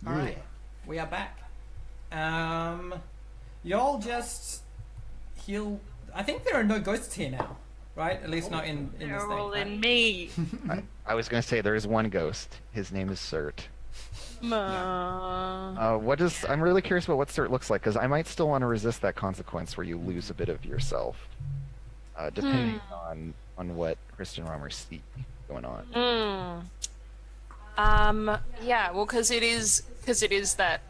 All right, we are back. Y'all just heal. I think there are no ghosts here now, right? At least not in this They're thing. all Right? in me. I was going to say there is one ghost. His name is Cert. I'm really curious about what Cert looks like because I might still want to resist that consequence where you lose a bit of yourself, depending on what Kristen Romer see going on. Yeah, well, because it is that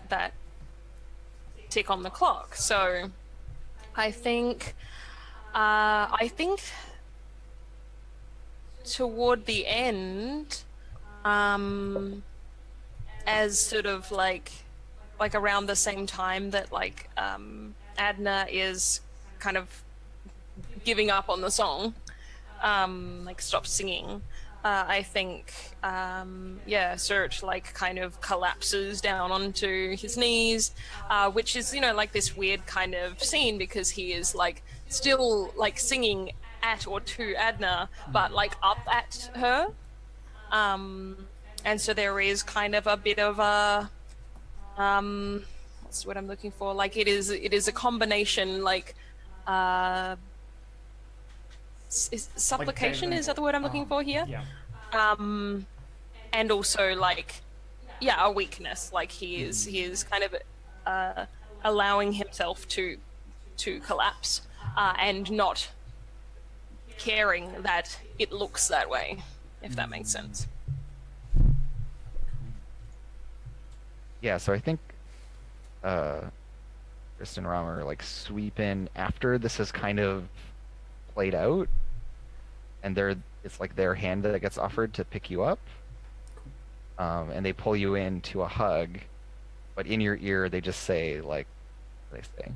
tick on the clock. So I think toward the end, as sort of like around the same time that Adna is kind of giving up on the song, like stopped singing. I think, Search kind of collapses down onto his knees, which is, like this weird kind of scene because he is still singing at or to Adna, but up at her. And so there is kind of a bit of a, what's what I'm looking for? It is a combination, supplication, is that the word I'm looking for here? Yeah. And also a weakness. He is kind of allowing himself to collapse, and not caring that it looks that way, if that makes sense. Yeah, so I think Kristen Romer sweep in after this has kind of played out, and it's their hand that gets offered to pick you up, and they pull you into a hug, but in your ear they just say what do they say?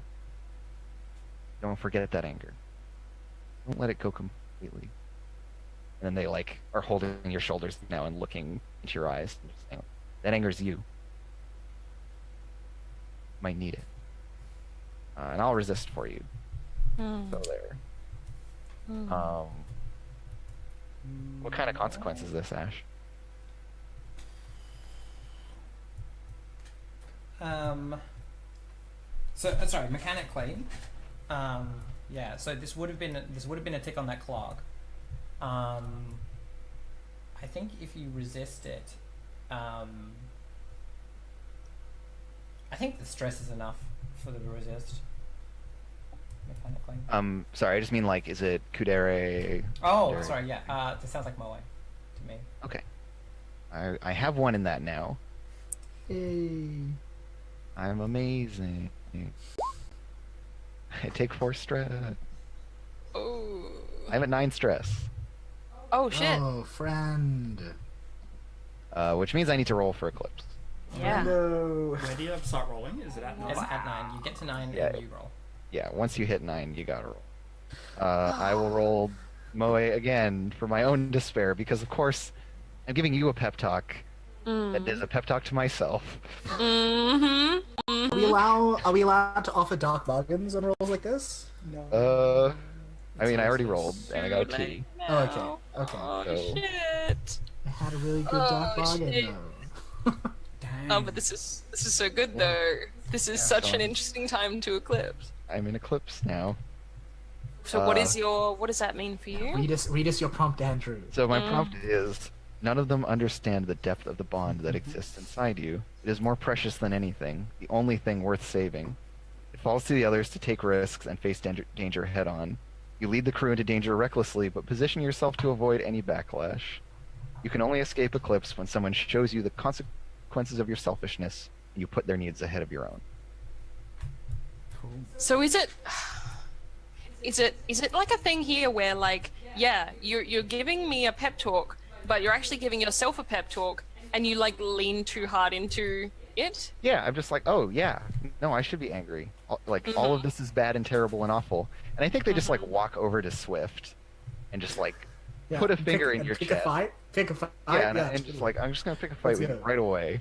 Don't forget that anger. Don't let it go completely. And then they are holding your shoulders now and looking into your eyes and just saying, that anger's you. Might need it. And I'll resist for you. So there. What kind of consequence is this, Ash? Sorry, mechanically, yeah. So this would have been a tick on that clock. I think if you resist it, I think the stress is enough for the resist. Mechanically. Sorry, I just mean is it Kudere? Oh, Kudere? sorry, yeah. This sounds like Moe to me. Okay. I have one in that now. Yay. I'm amazing. I take 4 stress. Oh. I'm at 9 stress. Oh shit. Oh, friend. Which means I need to roll for Eclipse. Yeah. No. Where do you start rolling? Is it at 9? It's at 9. You get to 9 Yeah. and you roll. Yeah, once you hit 9, you gotta roll. I will roll Moe again for my own despair, because of course I'm giving you a pep talk that is a pep talk to myself. Are we allowed to offer dark bargains on rolls like this? No. I mean, I already rolled, and I got a 2. Oh, okay. Oh So- shit. I had a really good dark bargain shit. though. Dang. Oh, but this is so good though. This is such an so- interesting time to eclipse. I'm in Eclipse now. So what does that mean for you? Read us your prompt, Andrew. So my prompt is, none of them understand the depth of the bond that exists inside you. It is more precious than anything, the only thing worth saving. It falls to the others to take risks and face danger head on. You lead the crew into danger recklessly, but position yourself to avoid any backlash. You can only escape Eclipse when someone shows you the consequences of your selfishness, and you put their needs ahead of your own. So is it like a thing here where you're giving me a pep talk, but you're actually giving yourself a pep talk, and you lean too hard into it? Yeah, I'm just oh yeah, no, I should be angry. All of this is bad and terrible and awful. And I think they just walk over to Swift and just Yeah, put a finger in your pick chest. Pick a fight. Yeah, and just I'm just gonna pick a fight with you right away.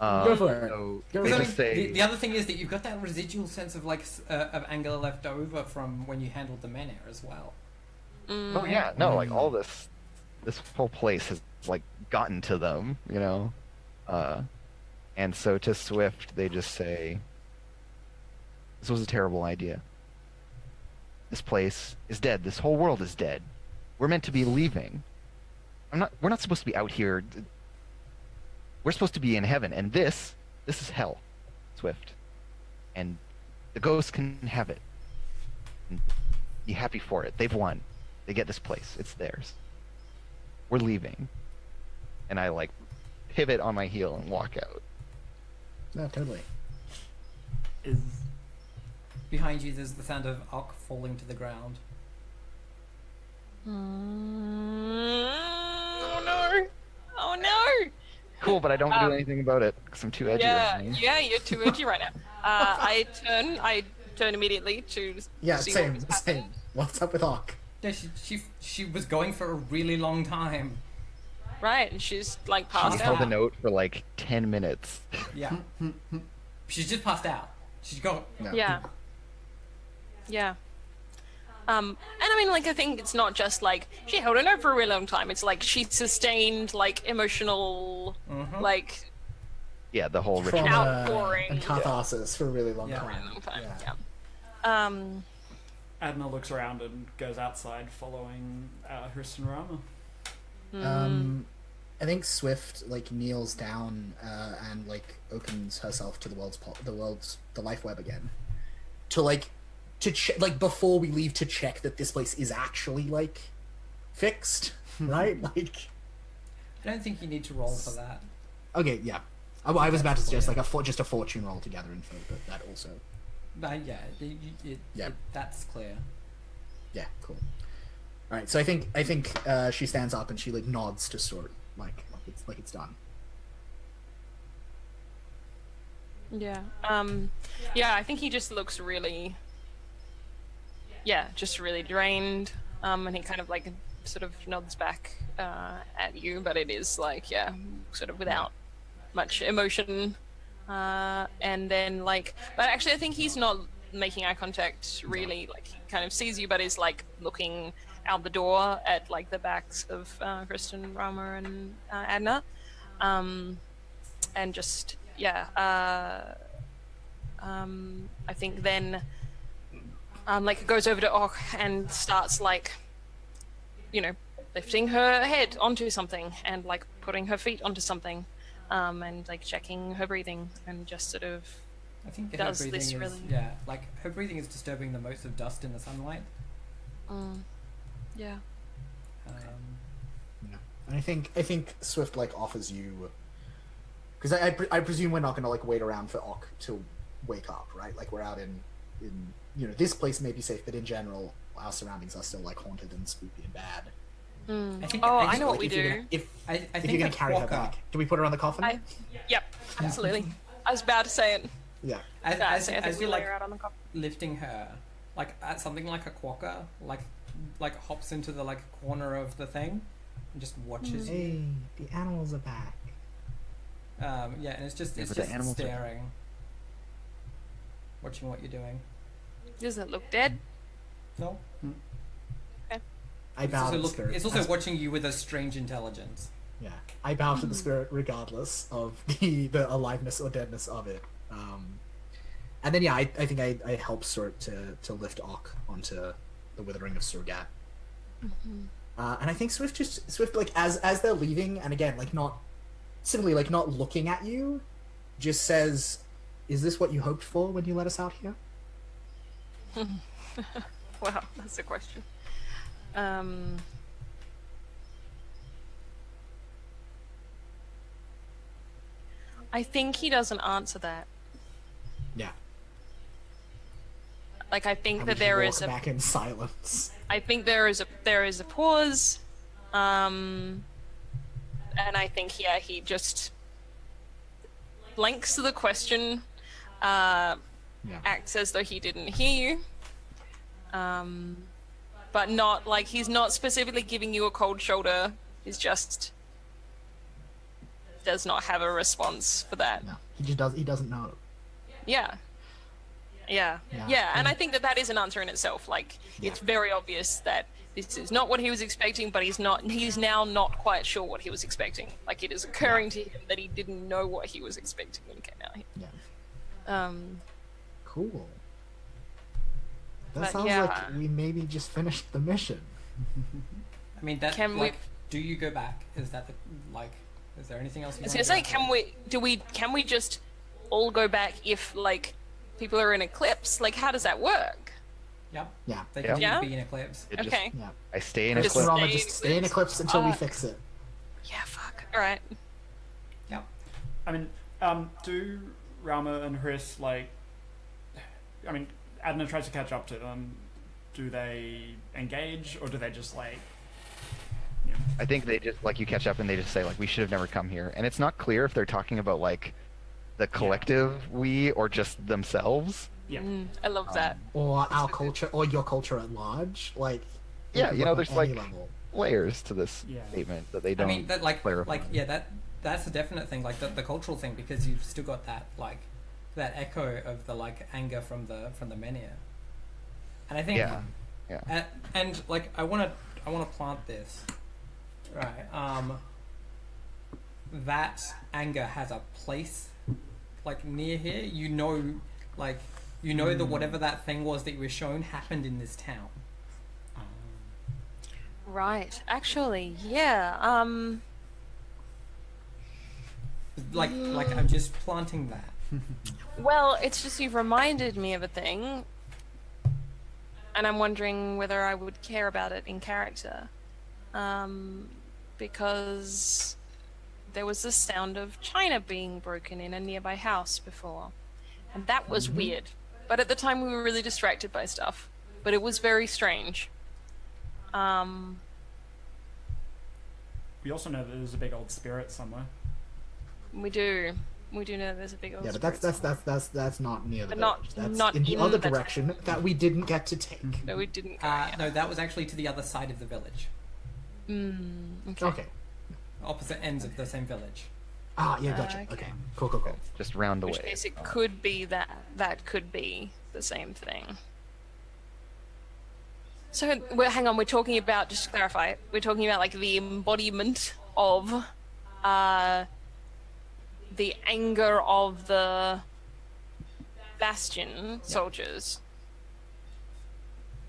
Go for it. So Go they for just say, the other thing is that you've got that residual sense of of anger left over from when you handled the men as well. oh yeah, no, all this whole place has gotten to them, And so to Swift, they just say, "This was a terrible idea. This place is dead. This whole world is dead. We're meant to be leaving. We're not supposed to be out here. We're supposed to be in heaven, and this is hell, Swift. And the ghosts can have it. And be happy for it. They've won. They get this place. It's theirs. We're leaving." And I like pivot on my heel and walk out. No, totally. Is Behind you, there's the sound of Ock falling to the ground. Oh no! Oh no! Cool, but I don't do anything about it because I'm too edgy. right now. Yeah, you're too edgy right now. I turn immediately to Yeah, see same, what was happening. same. What's up with Hawk? Yeah, she was going for a really long time. Right, and she's like She passed held out. a note for like 10 minutes. Yeah. She's just passed out. She's got. Yeah. Yeah. And I mean, like, I think it's not just like she held a note for a really long time. It's like she sustained like emotional, like Yeah, the whole ritual. Trauma outpouring. and catharsis for a really long Yeah. for a time. long time. Yeah. Yeah. Adna looks around and goes outside, following Hriston Rama. I think Swift like kneels down and like opens herself to the life web again, to like before we leave to check that this place is actually like fixed, right? Like, I don't think you need to roll for that. okay, yeah. I was about to suggest like just a fortune roll together info, but that also, Yeah, that's clear. yeah, cool. All right, so I think she stands up and she like nods to Sort, like it's done. Yeah. Yeah, I think he just looks really, just really drained. And he kind of like sort of nods back at you, but it is like, sort of without much emotion. And then like, but actually I think he's not making eye contact really. Like he kind of sees you, but is like looking out the door at like the backs of Kristen, Rama, and Adna. And just I think then like goes over to Ock and starts like, you know, lifting her head onto something and like putting her feet onto something, and like checking her breathing, and just sort of I think her does breathing this is really. like her breathing is disturbing the most of dust in the sunlight. Yeah. Yeah. And I think Swift like offers you, because I presume we're not gonna like wait around for Ock to wake up, right? Like we're out in you know, this place may be safe, but in general our surroundings are still like haunted and spooky and bad. I know what we if you're do. gonna, if I if think you're gonna a carry her quokka- back, do we put her on the coffin? Yep, absolutely. I was about to say it. Yeah. As I think as we you're lay like her out on the cup. lifting her, like at something like a quokka, like hops into the like corner of the thing, and just watches you. Hey, the animals are back. And it's just but the animals are- staring, watching what you're doing. Does it look dead? No, I bow to the spirit. it's also watching you with a strange intelligence. Yeah, I bow to the spirit regardless of the aliveness or deadness of it. And then I think I help Sort to lift Ock onto the withering of Surgat. And I think Swift like as they're leaving, and again like not simply like not looking at you, just says, "Is this what you hoped for when you let us out here?" Wow, that's a question. I think he doesn't answer that. Yeah. Like I think And that we there walk is a back in silence. I think there is a pause, and I think he just blanks to the question, acts as though he didn't hear you, but not like he's not specifically giving you a cold shoulder. He's just does not have a response for that. No, he doesn't know. Yeah. And I think that is an answer in itself. Like, it's very obvious that this is not what he was expecting, but he's now not quite sure what he was expecting. Like, it is occurring to him that he didn't know what he was expecting when he came out here. Yeah. Cool. That But sounds yeah. like we maybe just finished the mission. I mean, that Can we- like, do you go back? Is that the like? Is there anything else? I was gonna say, can we just all go back if like people are in eclipse? Like, how does that work? Yep. Yeah. They Yeah. continue Yeah? to be in eclipse. It just- Okay. Yeah. I stay in Just Eclipse. Rama, stay just stay in Eclipse until we fix it. Yeah, fuck. Alright. Yep. I mean, do Rama and Chris like? I mean, Adna tries to catch up to them. Do they engage, or do they just like? You know, I think they just like you catch up and they just say like we should have never come here, and it's not clear if they're talking about like the collective we or just themselves. yeah. I love that. Or our culture, or your culture at large. Like, Yeah, could you know, look there's on any like level. layers to this Yeah. statement that they I don't. mean, that like clarify. that's a definite thing. Like the cultural thing, because you've still got that like that echo of the like anger from the menhir. And I think Yeah. and like I want to plant this, right? That anger has a place, like near here. You know that whatever that thing was that you were shown happened in this town. Right. Actually, yeah. Like I'm just planting that. Well, it's just you've reminded me of a thing, and I'm wondering whether I would care about it in character, because there was the sound of china being broken in a nearby house before, and that was weird. But at the time, we were really distracted by stuff. But it was very strange. We also know that there's a big old spirit somewhere. We do know there's a big old. Yeah, but that's not near the But village. That's not in the in other the direction that we didn't get to take. No, we didn't go. No, that was actually to the other side of the village, Okay. Okay. opposite ends of the same village. Ah, yeah, gotcha. Okay. Okay. Cool. just round the In which way. case, it could be that could be the same thing. So, hang on. We're talking about, just to clarify, we're talking about like the embodiment of the anger of the Bastion soldiers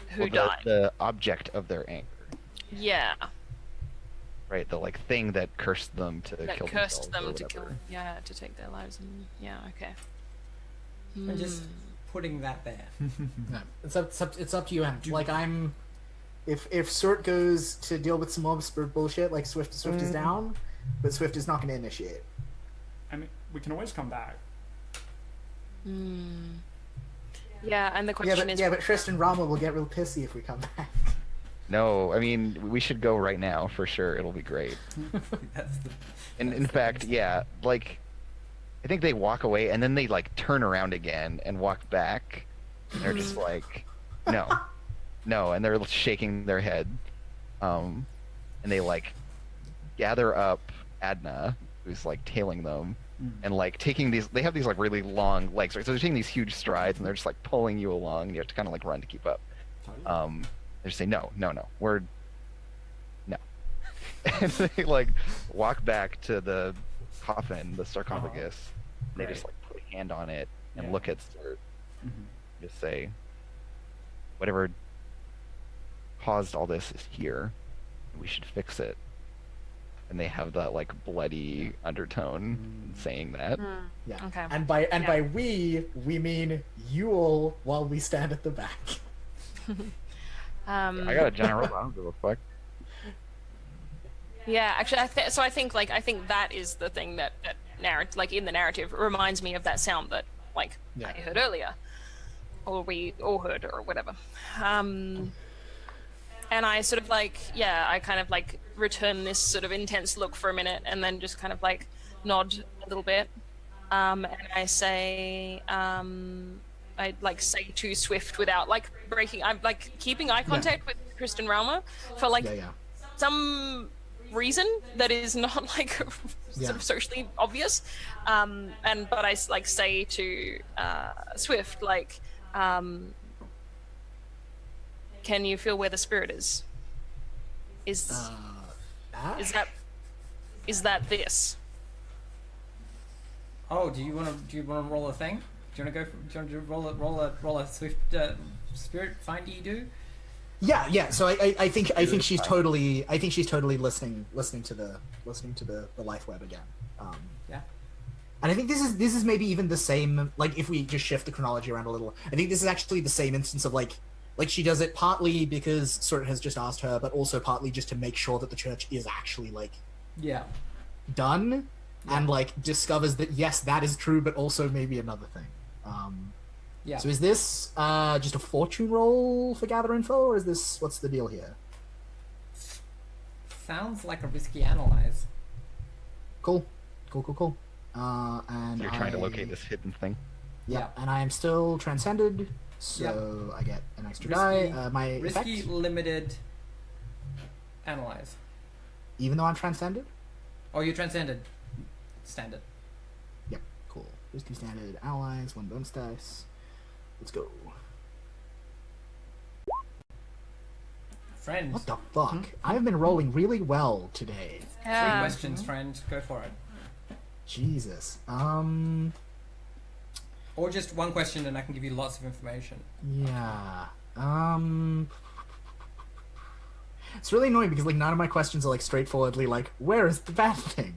who Well, died. the object of their anger, Yeah, right? The like thing that cursed them to that kill cursed themselves or them to kill. whatever. Yeah, to take their lives. And yeah, okay. And just putting that there. No, it's up to you, Em. Like if Sort goes to deal with some mob spirit bullshit, like Swift is down, but Swift is not going to initiate. I mean, we can always come back. Yeah, and the question is, But Tristan Rama will get real pissy if we come back. No, I mean we should go right now for sure. It'll be great. That's the. And in fact, yeah, like I think they walk away and then they like turn around again and walk back. And they're just like, no, and they're shaking their head, and they like gather up Adna, who's like tailing them, and like taking these. They have these like really long legs, right? So they're taking these huge strides, and they're just like pulling you along. And you have to kind of like run to keep up. They just say no, we're no, and they like walk back to the coffin, the sarcophagus. And they just like put a hand on it and look at Sturt. Just say, whatever caused all this is here. We should fix it. And they have that like bloody undertone saying that. Yeah. Okay. And by we mean Yule while we stand at the back. I got a giant robot. I don't give a fuck. Yeah, actually, I think that is the thing that like in the narrative reminds me of that sound that like I heard earlier, or we all heard, or whatever. And I sort of like, I kind of like return this sort of intense look for a minute, and then just kind of like nod a little bit, and I say, I like say to Swift without like breaking. I'm like keeping eye contact with Kristen Rama for like some reason that is not like sort of socially obvious, but I like say to Swift like, can you feel where the spirit is? Is Ash? is that this? Oh, do you want to roll a thing? Do you want to go? Do you want to roll a swift spirit findy do? Yeah. So I think she's fine. totally listening to the life web again. Yeah. And I think this is maybe even the same. Like if we just shift the chronology around a little, I think this is actually the same instance of like she does it partly because Sort has just asked her, but also partly just to make sure that the church is actually like Yeah. done, and like discovers that yes, that is true, but also maybe another thing. Yeah. So is this just a fortune roll for gather info, or is this what's the deal here? Sounds like a risky analyze. Cool. And You're trying to locate this hidden thing. Yeah, Yeah. and I am still transcended, so I get an extra die. My risky effect, limited analyze. even though I'm transcended. Oh, you're transcended. Standard. Yep, cool. Risky standard allies, 1 bonus dice. Let's go. Friend. What the fuck? I have been rolling really well today. 3 questions, friend. Go for it. Jesus. Or just 1 question and I can give you lots of information. Yeah. It's really annoying because like none of my questions are like straightforwardly like, where is the bad thing?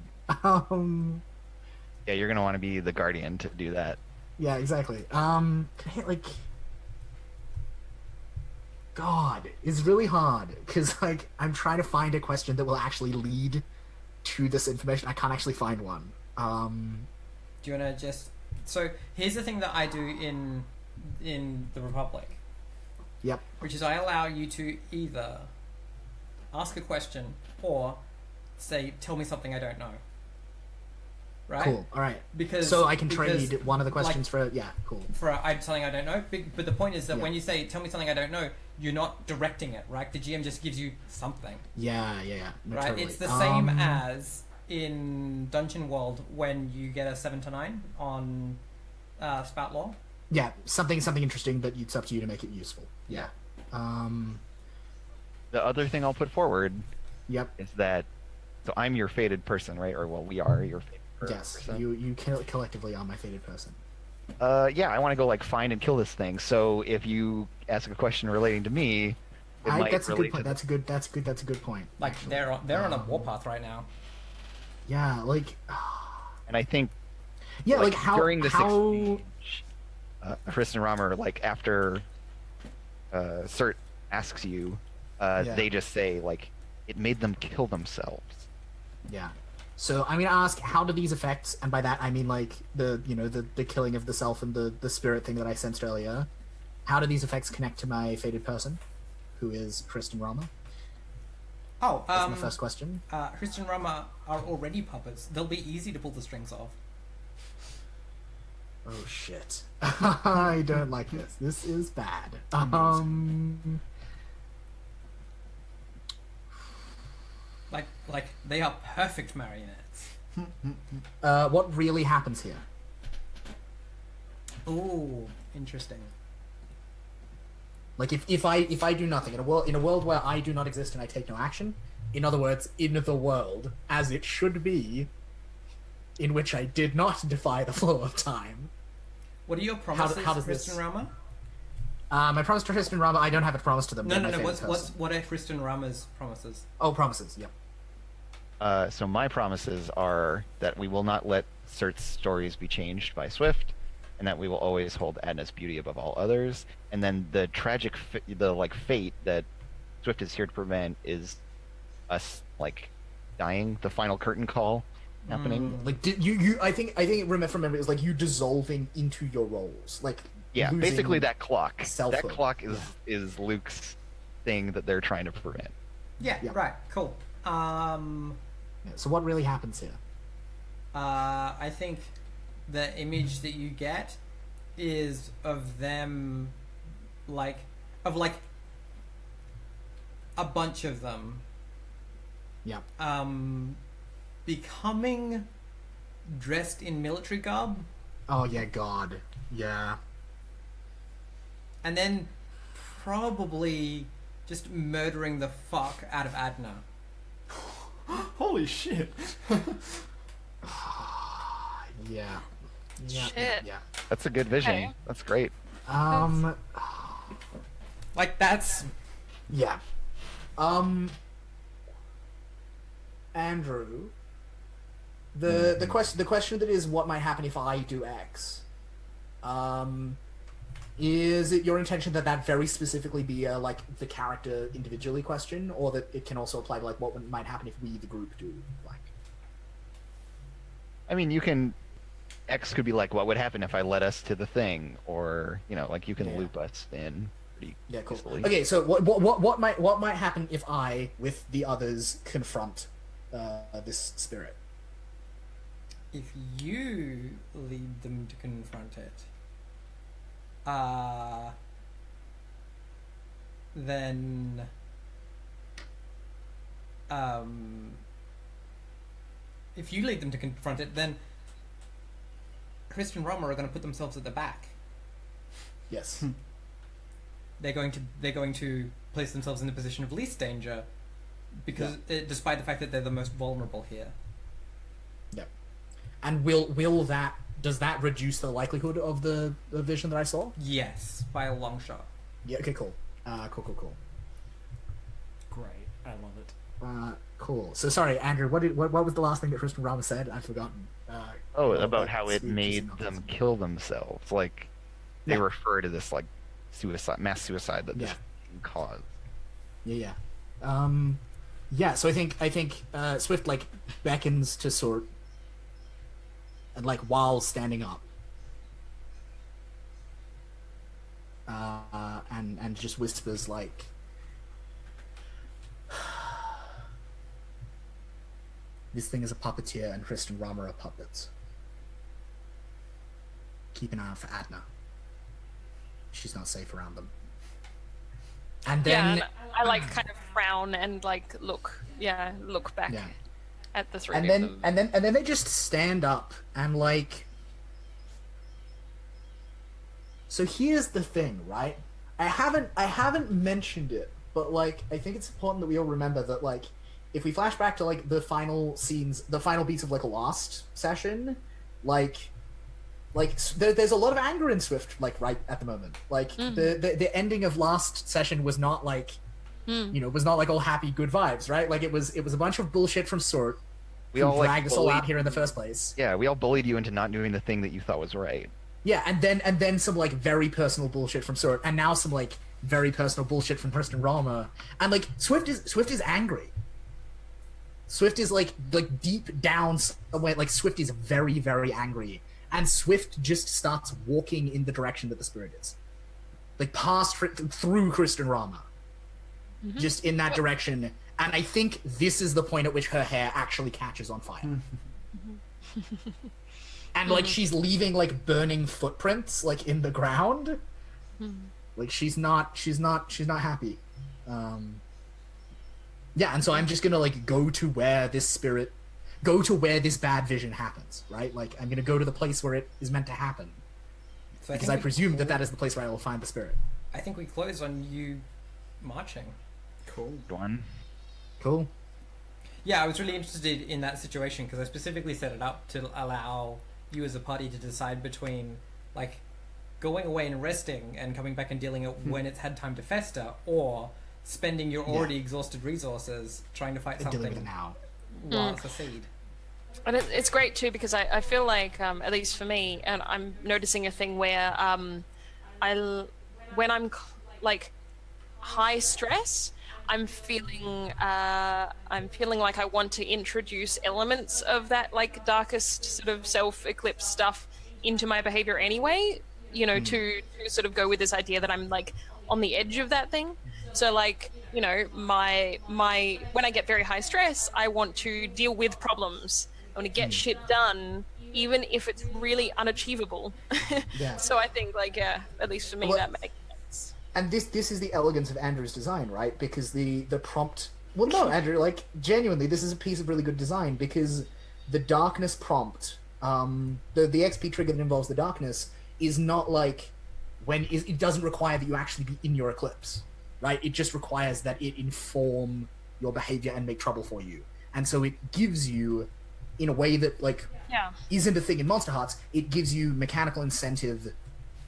Yeah, you're gonna want to be the guardian to do that. Yeah, exactly. Like, God, it's really hard because like I'm trying to find a question that will actually lead to this information. I can't actually find one. Do you want to just... So, here's the thing that I do in the Republic. Yep. Which is I allow you to either ask a question or say, tell me something I don't know. Right? Cool. All right. Because So I can trade one of the questions like, for cool. for something I don't know. But the point is that Yeah. when you say, tell me something I don't know, you're not directing it, right? The GM just gives you something. Yeah. No, Right? totally. It's the same as in Dungeon World when you get a 7 to 9 on Spout Law. Yeah, something interesting, but it's up to you to make it useful. Yeah. The other thing I'll put forward Yep. is that, so I'm your fated person, right? Or well, we are your fated Yes. person. You collectively are my fated person. Yeah, I want to go like find and kill this thing. So if you ask a question relating to me, it might That's a good relate point. to That's a good point. Like actually. they're on a warpath right now. Yeah, like And I think yeah, like how during this how exchange, Chris and Romer, like after Cert asks you, Yeah. they just say like it made them kill themselves. yeah. So I'm gonna ask, how do these effects, and by that I mean like the the killing of the self and the spirit thing that I sensed earlier. How do these effects connect to my fated person, who is Kristen Rama? Oh, That's my first question. Christian Rama are already puppets. They'll be easy to pull the strings off. Oh shit! I don't like this. This is bad. Like they are perfect marionettes. What really happens here? Ooh, interesting. Like if I do nothing in a world where I do not exist and I take no action, in other words, in the world as it should be, in which I did not defy the flow of time. What are your promises, how does Kristen this- Rama? My promise to Kristen Rama, I don't have a promise to them. No, they're no, my no. favorite What person. are Kristen Rama's promises? Oh, promises. Yep. So my promises are that we will not let Cert's stories be changed by Swift, and that we will always hold Adna's beauty above all others. And then the tragic, fate that Swift is here to prevent is us dying. The final curtain call happening. Like you I think from memory is like you dissolving into your roles. Like Yeah, losing basically that clock. selfhood. That clock is Luke's thing that they're trying to prevent. Yeah, Yep. right. Cool. Yeah, so what really happens here? I think the image that you get is of them, of a bunch of them, Yeah. becoming dressed in military garb, Oh yeah, God. Yeah. and then probably just murdering the fuck out of Adna. Holy shit. Yeah. Yeah. Shit. Yeah. That's a good vision. Okay. That's great. Like, that's... Yeah. Andrew, the question that is what might happen if I do X. Is it your intention that that very specifically be a, like, the character individually question, or that it can also apply to, like, what might happen if we, the group, do, like? I mean, you can. X could be like, what would happen if I led us to the thing, or like you can Yeah. loop us in pretty Yeah, cool. easily. Okay, so what might happen if I, with the others, confront this spirit? If you lead them to confront it, then if you lead them to confront it, then Chris and Rama are going to put themselves at the back. Yes. They're going to place themselves in the position of least danger, because despite the fact that they're the most vulnerable here. Yep. And does that reduce the likelihood of the vision that I saw? Yes, by a long shot. Yeah. Okay. Cool. Cool. Great. I love it. Cool. So sorry, Andrew. What was the last thing that Kristen Rama said? I've forgotten. About how it made them kill themselves. Like, they Yeah. refer to this like mass suicide that this Yeah. thing caused. Yeah. Yeah. So I think Swift like beckons to Sort, and like while standing up, and just whispers like, "This thing is a puppeteer, and Kristen Rama are puppets. Keep an eye out for Adna. She's not safe around them." And then, and I like kind of frown and like look back Yeah. at the three and of then, them. and then they just stand up and like. So here's the thing, right? I haven't mentioned it, but like I think it's important that we all remember that like if we flash back to like the final scenes, the final beats of like a Lost session, like there's a lot of anger in Swift like right at the moment. Like the ending of Lost session was not like was not like all happy good vibes, right? Like it was a bunch of bullshit from Sort We who all like dragged us all bullied- out here in the first place. Yeah, we all bullied you into not doing the thing that you thought was right. Yeah, and then some like very personal bullshit from Sort, and now some like very personal bullshit from Kristen Rama, and like Swift is angry. Swift is like deep down somewhere, like Swift is very, very angry, and Swift just starts walking in the direction that the spirit is, like through Kristen Rama, just in that direction. And I think this is the point at which her hair actually catches on fire. And like she's leaving like burning footprints like in the ground. Like she's not happy. Yeah, and so I'm just gonna like go to where this bad vision happens, right? Like I'm gonna go to the place where it is meant to happen, So because think I presume that is the place where I will find the spirit. I think we close on you marching. Cool. One. Cool. Yeah, I was really interested in that situation because I specifically set it up to allow you as a party to decide between like going away and resting and coming back and dealing it when it's had time to fester, or spending your already exhausted resources trying to fight Dealing with it something now. while it's a seed. And it's great too because I feel like at least for me, and I'm noticing a thing where when I'm like high stress, I'm feeling like I want to introduce elements of that like darkest sort of self-eclipse stuff into my behavior anyway, to sort of go with this idea that I'm like on the edge of that thing. So like, my when I get very high stress, I want to deal with problems. I want to get shit done, even if it's really unachievable. Yeah. So I think like, at least for me, Well, that makes sense. And this is the elegance of Andrew's design, right? Because the prompt. Well, no, Andrew. Like genuinely, this is a piece of really good design because the darkness prompt, the XP trigger that involves the darkness, is not like it doesn't require that you actually be in your eclipse, right? It just requires that it inform your behavior and make trouble for you. And so it gives you, in a way that like Yeah. isn't a thing in Monster Hearts, it gives you mechanical incentive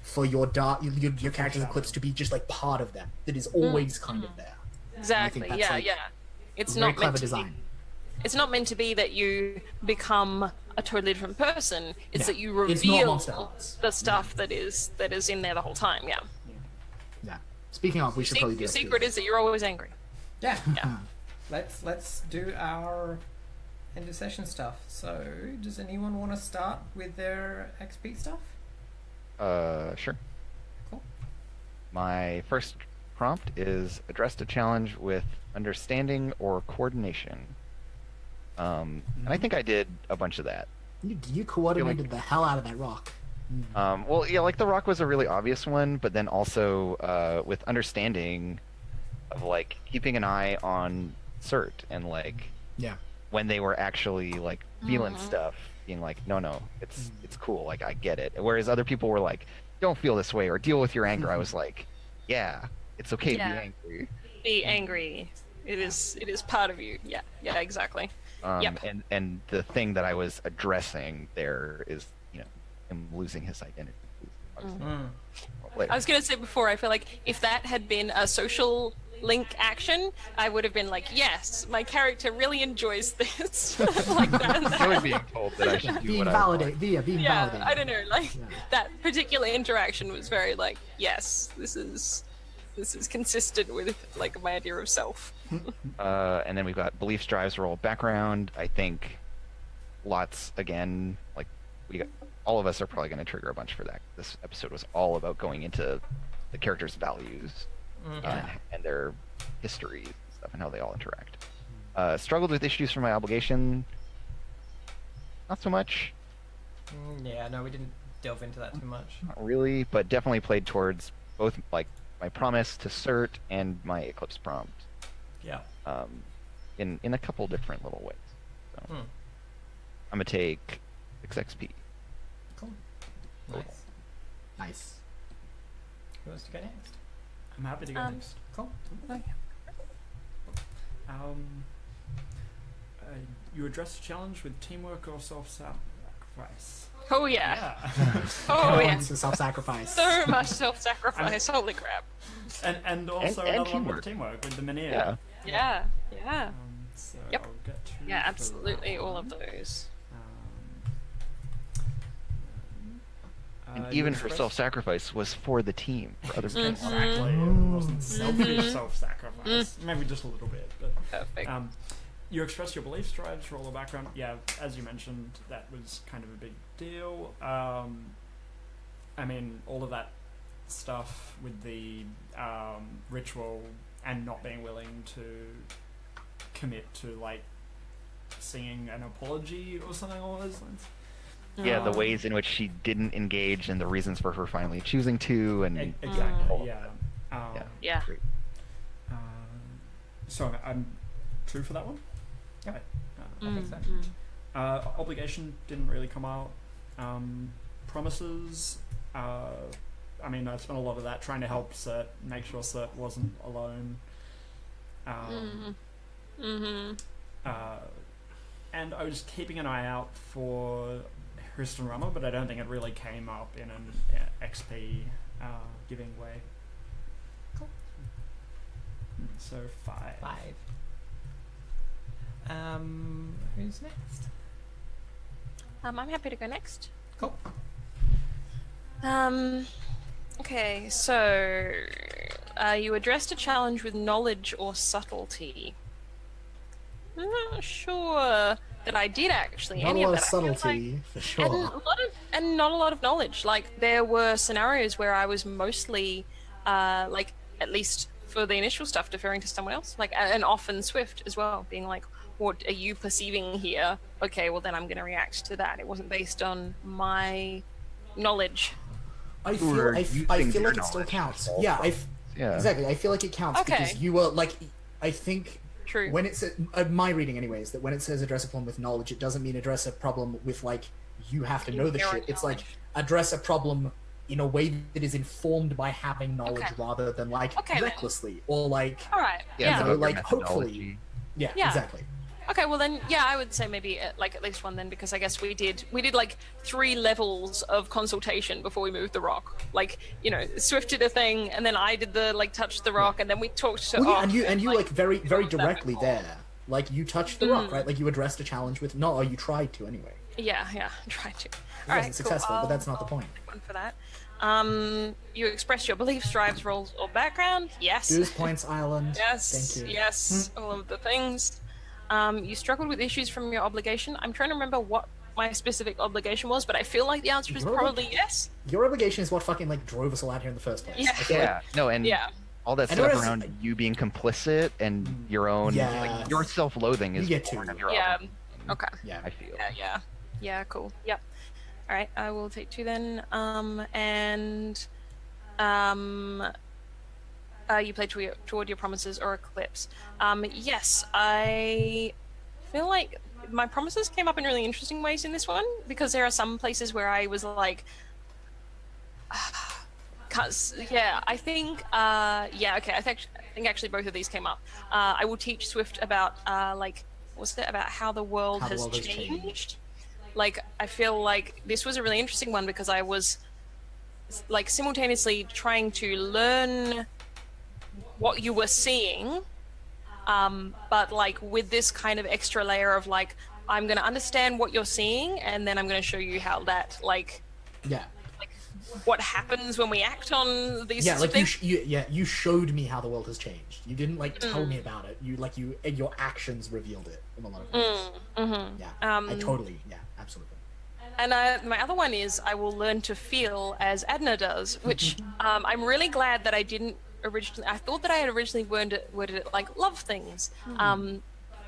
for your character's eclipse to be just like part of them, that is always kind of there. Exactly. that's, Yeah, like, yeah. It's Very not clever meant to design. be. It's not meant to be that you become a totally different person. It's Yeah. that you It's not reveal Monster Hearts. the stuff that is in there the whole time. Yeah. Yeah. Speaking of, we should probably do Your that secret too. is that you're always angry. Yeah. Yeah. Let's do our end of session stuff. So, does anyone want to start with their XP stuff? Sure. Cool. My first prompt is address a challenge with understanding or coordination. And I think I did a bunch of that. You coordinated the hell out of that rock. Well, yeah, like the rock was a really obvious one, but then also with understanding of like keeping an eye on Cert and like Yeah. when they were actually like feeling stuff, being like, no, it's cool, like I get it. Whereas other people were like, don't feel this way or deal with your anger. I was like, yeah, it's okay to Yeah. be angry. Be angry. It is part of you. Yeah. Yeah. Exactly. Yep. And the thing that I was addressing there is, him losing his identity. Later. I was going to say before, I feel like if that had been a social link action, I would have been like, yes, my character really enjoys this. Like that. Really being told that I should do Being what validated. Being Yeah, validated. I don't know. Like Yeah. that particular interaction was very like, yes, this is consistent with like my idea of self. And then we've got beliefs, drives, role, background. I think lots again. Like all of us are probably going to trigger a bunch for that. This episode was all about going into the characters' values and their histories and stuff and how they all interact. Struggled with issues from my obligation. Not so much. Yeah, no, we didn't delve into that too much. Not really, but definitely played towards both like my promise to Cert and my Eclipse prompt. Yeah. In a couple different little ways. So Hmm. I'm gonna take 6 XP. Cool. Nice. Nice. Who wants to go next? I'm happy to go next. Cool. You address a challenge with teamwork or self-sacrifice. Oh yeah. Oh, Oh yeah. it's a self-sacrifice. So much self-sacrifice. Holy crap. And also And another one teamwork. with teamwork with the Minier. Yeah. Yeah. Yeah. So Yep. I'll get to Yeah. the Absolutely. right All one. of those. And You even her express- self-sacrifice was for the team, for other people. Exactly. It wasn't selfish self-sacrifice. Maybe just a little bit, but Perfect. you express your beliefs, drives, role, or background. Yeah, as you mentioned, that was kind of a big deal. I mean, all of that stuff with the ritual and not being willing to commit to like singing an apology or something along those lines. Yeah, the ways in which she didn't engage and the reasons for her finally choosing to, and Exactly. Yeah. Yeah. Great. So I'm true for that one. Yep. I think so. Obligation didn't really come out. Promises. I mean, I spent a lot of that trying to help Cert, make sure Cert wasn't alone. And I was keeping an eye out for Houston Rummer, but I don't think it really came up in an XP giving way. Cool. So 5. 5. Who's next? I'm happy to go next. Cool. Okay, so you addressed a challenge with knowledge or subtlety. I'm not sure that I did actually Not any a lot of of that. I feel subtlety, for like, sure. and not a lot of knowledge. Like there were scenarios where I was mostly, like at least for the initial stuff, deferring to someone else. Like and often Swift as well, being like, "What are you perceiving here?" Okay, well then I'm going to react to that. It wasn't based on my knowledge. I Who are feel like using their it still knowledge counts. also. Yeah, Yeah. exactly. I feel like it counts Okay. because you were like, I think True. when it's my reading, anyways, that when it says address a problem with knowledge, it doesn't mean address a problem with like you have to know the shit. Inherent It's like knowledge. address a problem in a way that is informed by having knowledge Okay. rather than like Okay, then. recklessly or like All right. Yeah, it's Yeah. So, about your like, hopefully- methodology. yeah, Yeah. exactly. Okay, well then, yeah, I would say maybe like at least one then, because I guess we did like 3 levels of consultation before we moved the rock. Like, you know, Swift did a thing, and then I did the like touch the rock, and then we talked to. Well, yeah, Ock, and you like very all of that directly before. there. Like you touched the rock, right? Like you addressed a challenge with no, or you tried to anyway. Yeah, I tried to. It All wasn't right, successful, cool. but that's not the point. One for that. You expressed your beliefs, drives, roles, or background. Yes. Dues, points, island. Yes. Thank you. Yes. All of the things. You struggled with issues from your obligation. I'm trying to remember what my specific obligation was, but I feel like the answer is Your probably yes. Your obligation is what fucking like drove us all out here in the first place. Yeah. I feel Yeah, no, and Yeah. all that And stuff notice- around you being complicit and your own, Yeah. like, your self-loathing is You get born to. of your Yeah. obligation, Okay. yeah. I feel. Yeah. Cool. Yep. All right. I will take 2 then. You play toward your promises or eclipse. Yes, I feel like my promises came up in really interesting ways in this one, because there are some places where I was like, I think, okay, I think actually both of these came up. I will teach Swift about, about how the world How the has world has changed. changed. Like, I feel like this was a really interesting one because I was like simultaneously trying to learn what you were seeing, but like with this kind of extra layer of like, I'm going to understand what you're seeing, and then I'm going to show you how that Yeah. what happens when we act on these Yeah, sorts like of things. you showed me how the world has changed. You didn't like tell me about it. Your actions revealed it in a lot of ways. Yeah, I totally, absolutely. And my other one is I will learn to feel as Adna does, which I'm really glad that I didn't originally. I thought that I had originally worded it like love things,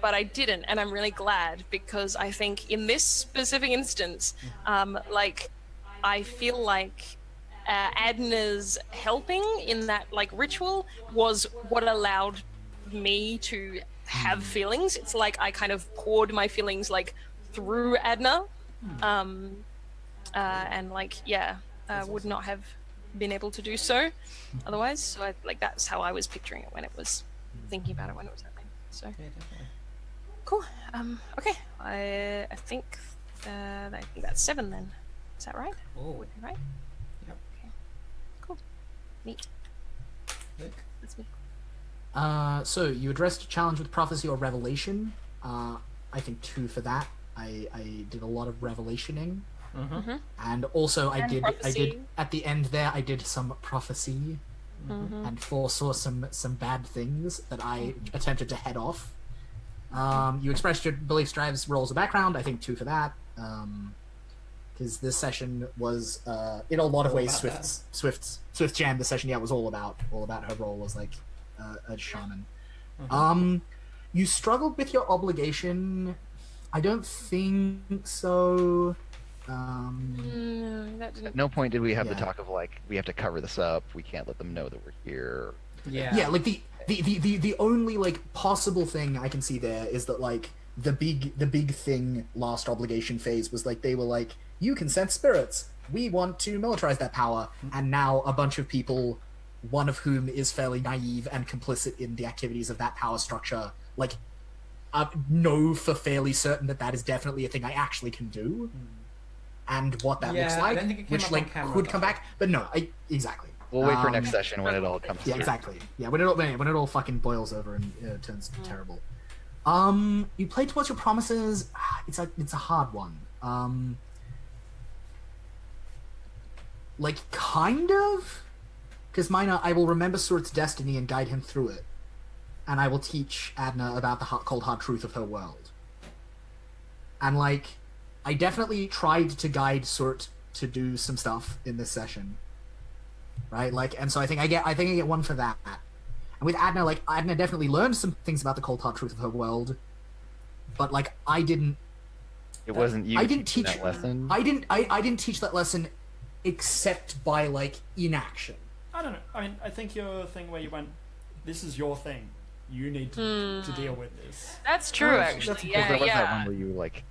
but I didn't, and I'm really glad because I think in this specific instance, I feel like Adna's helping in that like ritual was what allowed me to have feelings. It's like I kind of poured my feelings like through Adna, and would not have been able to do so otherwise. So that's how I was picturing it when it was thinking about it when it was happening. So Yeah, definitely. cool. Okay, I think that's 7 then. Is that right? Oh, Would be right. yep. Okay. Cool. Neat. Look. That's me. So you addressed a challenge with prophecy or revelation. I think 2 for that. I did a lot of revelationing, and also I And did prophecy. at the end there I did some prophecy, and foresaw some bad things that I attempted to head off. You expressed your beliefs, drives, roles, of background. I think 2 for that. Because this session was in a lot of All ways about Swift's jam. This session, was all about her role as like a shaman. You struggled with your obligation. I don't think so. That didn't. At no point did we have the Yeah. talk of like we have to cover this up. We can't let them know that we're here. Yeah. Like the only like possible thing I can see there is that like the big thing last obligation phase was like they were like, you can sense spirits. We want to militarize that power, and now a bunch of people, one of whom is fairly naive and complicit in the activities of that power structure, like know for fairly certain that is definitely a thing I actually can do, and what that looks Yeah, I like, don't think it came which up on like camera, could come though. back. But no, exactly. We'll wait for next session when it all comes Yeah, through. exactly. Yeah, when it all fucking boils over and turns terrible. You play towards your promises. It's a hard one. Like kind of, because mine are, I will remember Surt's destiny and guide him through it, and I will teach Adna about the cold hard truth of her world. And like, I definitely tried to guide Surt to do some stuff in this session, right? Like, and so I think I get 1 for that. And with Adna, like Adna definitely learned some things about the cold hard truth of her world, but like I didn't. It wasn't you I didn't teaching teach that lesson. I didn't teach that lesson, except by like inaction. I don't know. I mean, I think your thing where you went, this is your thing. You need to deal with this. That's true, That's- actually. that's- Because there Yeah, was that yeah. one where you like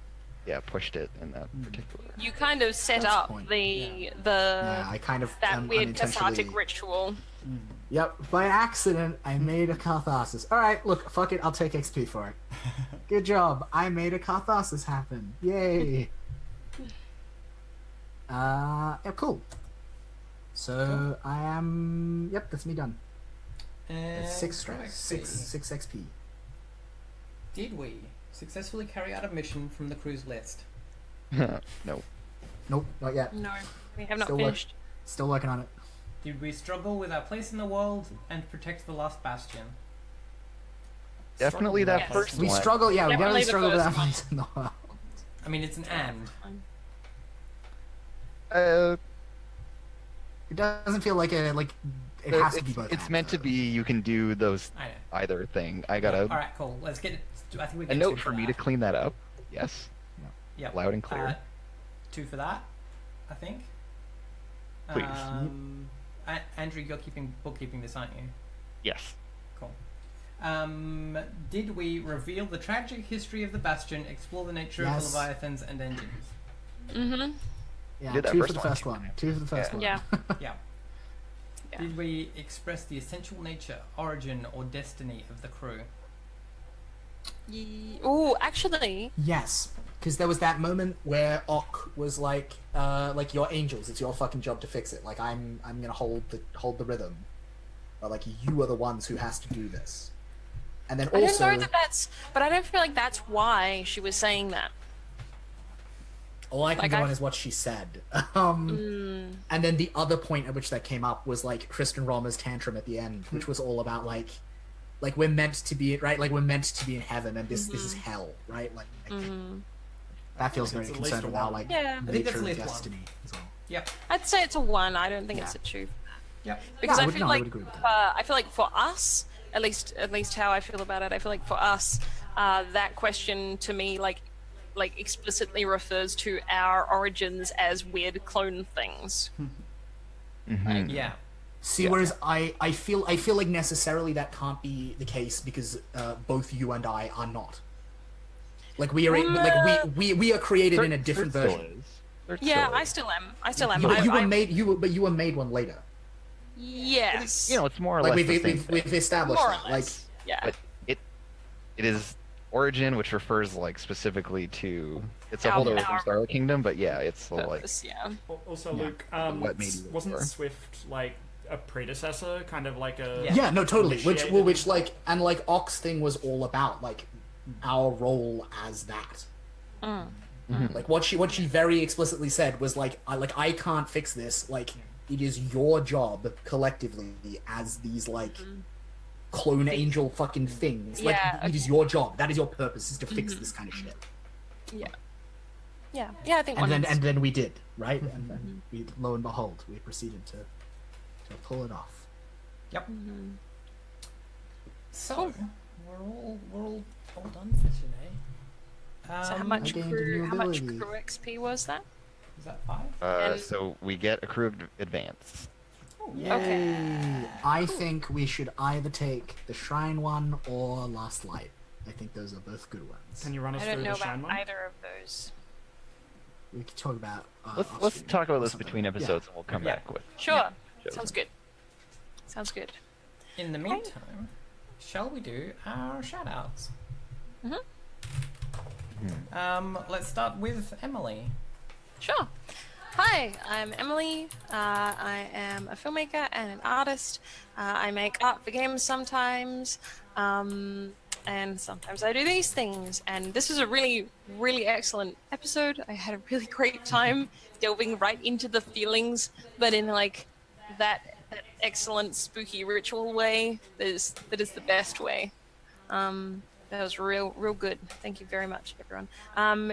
pushed it in that particular. You kind of set That's the up point. the Yeah, I kind of that weird unintentionally. cathartic ritual. Yep, by accident, I made a catharsis. Alright, look, fuck it, I'll take XP for it. Good job, I made a catharsis happen. Yay! Yeah, cool. So, I am... Yep, that's me done. And 6 for strikes. XP, 6 XP. Did we successfully carry out a mission from the crew's list? No. Nope, not yet. No, we have not Still finished. Still working on it. Did we struggle with our place in the world and protect the last bastion? Definitely that Yes. first We one. struggle, yeah, we Definitely definitely the struggle with that first one. place in the world. I mean, it's an and. It doesn't feel like it has to be both. It's meant to be. You can do those I know. either thing. I got All right, cool. Let's get it. I think we a get note 2 for me that. to clean that up. Yes. Yep. Loud and clear. 2 for that, I think. Please. Andrew, you're keeping bookkeeping this, aren't you? Yes. Cool. Did we reveal the tragic history of the Bastion, explore the nature of the Yes. Leviathans and engines? Mm-hmm. Yeah, did that 2 for first the one. first one. 2 for the first one. Yeah. Yeah. Yeah. Did we express the essential nature, origin, or destiny of the crew? Oh, actually, Yes, because there was that moment where Ock was like you're angels. It's your fucking job to fix it. Like I'm gonna hold the rhythm, but like you are the ones who has to do this. And then I also, don't know that that's, but I don't feel like that's why she was saying that. all I can like, go I- on is what she said. And then the other point at which that came up was like Kristen Romer's tantrum at the end, which was all about like we're meant to be right, like we're meant to be in heaven, and this is hell, right? Like that feels very It's at least concerned a about one. like Yeah. the I think that's nature of at least one. destiny as well. Yep. I'd say it's a 1. I don't think it's Yeah. a 2. Yep. Because Yeah, I I would- feel no, I like would agree with that. I feel like for us, at least how I feel about it, I feel like for us, that question to me like explicitly refers to our origins as weird clone things. Mhm. Yeah. See, Yeah. whereas I feel like necessarily that can't be the case because both you and I are not. Like we are like we are created in a different There still version. is. There Yeah, still I is. still am. I still am. You, but you were I- made you were made one later. Yes. You know, it's more or Like less the same we've thing. established more or that. Like less. Yeah. But it is origin, which refers like specifically to it's a Our holdover power. from Starlight Kingdom, but yeah, it's so like Purpose, yeah. Also, Yeah. Luke, What made you wasn't before? Swift like a predecessor, kind of like a Yeah. yeah, no, totally. Initiated. Which like and like Ox thing was all about like our role as that. Like what she very explicitly said was like I can't fix this. Like it is your job collectively as these like clone angel fucking things. Like Yeah. it is your job. That is your purpose is to fix this kind of shit. Yeah. Yeah. Yeah, I think one And then we did, right? And then we lo and behold, we proceeded to pull it off. Yep. So we're all done for today. So how Um, much I gained a crew new how much ability. crew XP was that? Is that 5? And- So we get accrued advance. Okay. I think we should either take the Shrine one or Last Light. I think those are both good ones. Can you run us I through don't know the Shine about one? either of those. We could talk about. Let's off-stream talk about or this something. between episodes, and we'll come Yeah. back with. Sure. Chosen. Sounds good. Sounds good. In the meantime, shall we do our shout-outs? Let's start with Emily. Sure. Hi, I'm Emily. I am a filmmaker and an artist. I make art for games sometimes, and sometimes I do these things. And this was a really, really excellent episode. I had a really great time delving right into the feelings, but in like that excellent spooky ritual way. That is the best way. That was real good. Thank you very much, everyone.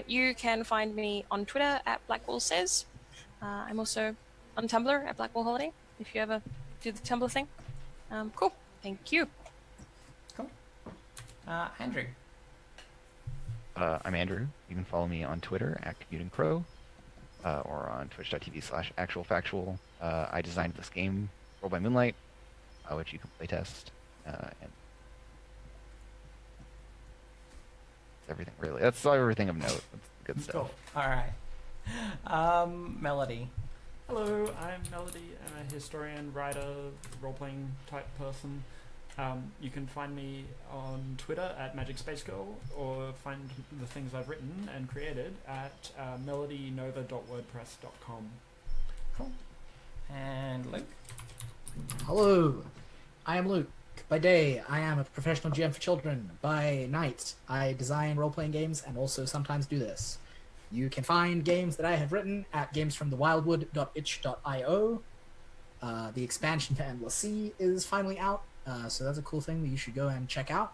You can find me on Twitter at BlackwallSays. I'm also on Tumblr at Blackwall Holiday, if you ever do the Tumblr thing. Cool. Thank you. Cool. Andrew. I'm Andrew. You can follow me on Twitter at CommutingCrow, or on twitch.tv/actualfactual. I designed this game, Roll by Moonlight, which you can playtest, and everything really. That's everything of note. Good stuff. Cool. All right. Melody. Hello, I'm Melody. I'm a historian, writer, role-playing type person. You can find me on Twitter at Magic Space Girl, or find the things I've written and created at melodynova.wordpress.com. Cool. And Luke. Hello, I am Luke. By day, I am a professional GM for children. By night, I design role-playing games and also sometimes do this. You can find games that I have written at gamesfromthewildwood.itch.io. The expansion to Endless Sea is finally out, so that's a cool thing that you should go and check out.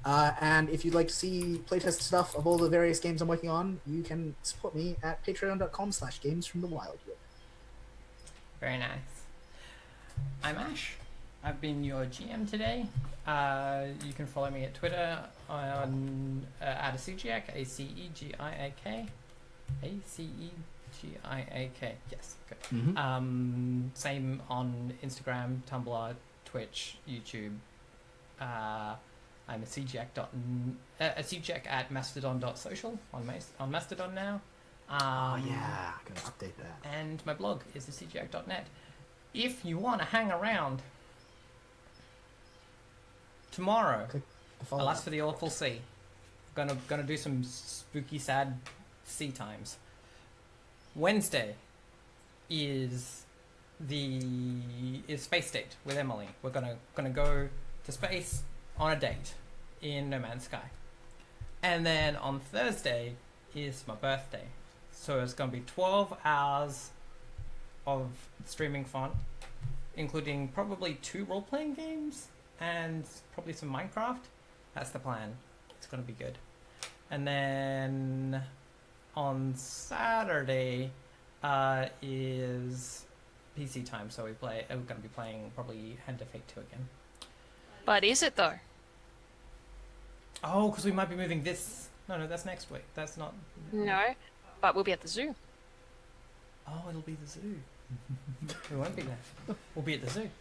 And if you'd like to see playtest stuff of all the various games I'm working on, you can support me at patreon.com/gamesfromthewildwood. Very nice. I'm Ash. I've been your GM today. You can follow me at Twitter on @acegiak, ACEGIAK. ACEGIAK. Yes, good. Same on Instagram, Tumblr, Twitch, YouTube. I'm acegiak at mastodon.social on Mastodon now. Oh yeah, I gotta update that. And my blog is acegiak.net. If you want to hang around tomorrow, alas for the awful sea. Gonna do some spooky, sad sea times. Wednesday is space date with Emily. We're gonna go to space on a date in No Man's Sky. And then on Thursday is my birthday. So it's gonna be 12 hours of streaming fun, including probably 2 role-playing games and probably some Minecraft. That's the plan. It's gonna be good. And then on Saturday is PC time, so we're gonna be playing probably Hand of Fate 2 again. But is it though? Oh, because we might be moving this. No, that's next week. That's not. No, but we'll be at the zoo. Oh, it'll be the zoo. We won't be there. We'll be at the zoo.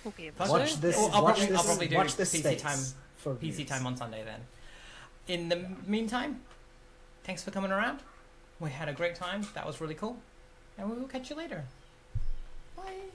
We'll be at the Watch zoo. this. I'll watch probably, this. I'll probably do watch this PC space time. for PC views. time on Sunday then. In the meantime, thanks for coming around. We had a great time. That was really cool. And we will catch you later. Bye.